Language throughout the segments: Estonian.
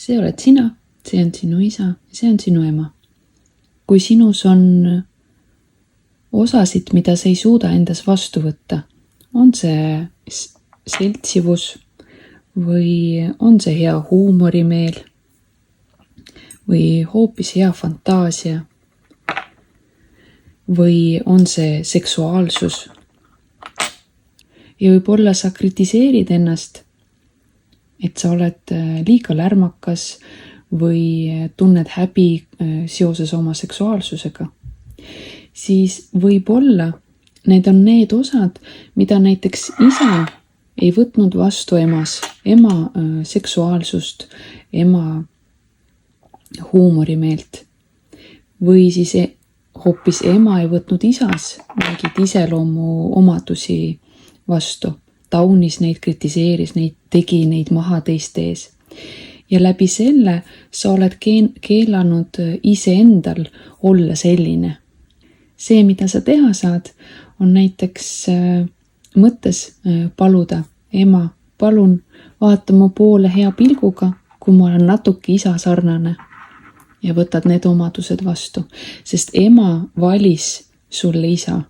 see oled sina, see on sinu isa ja see on sinu ema. Kui sinus on osasid, mida sa ei suuda endas vastu võtta, on see seltsivus või on see hea huumorimeel või hoopis hea fantaasia või on see seksuaalsus. Ja võib-olla sa kritiseerid ennast, et sa oled liiga lärmakas või tunned häbi seoses oma seksuaalsusega. Siis võib-olla need on need osad, mida näiteks isa ei võtnud vastu emas, ema seksuaalsust, ema huumorimeelt. Või siis hoopis ema ei võtnud isas mingid iseloomu omadusi vastu. Taunis neid, kritiseeris neid, tegi neid maha teiste ees. Ja läbi selle sa oled keelanud iseendal olla selline. See, mida sa teha saad, on näiteks mõttes paluda, ema, palun vaata mu poole hea pilguga, kui ma olen natuke isa sarnane ja võtad need omadused vastu, sest ema valis sulle isa.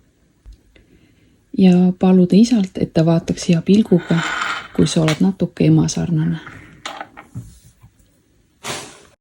Ja paluda isalt, et ta vaataks hea pilguga, kui sa oled natuke ema sarnane.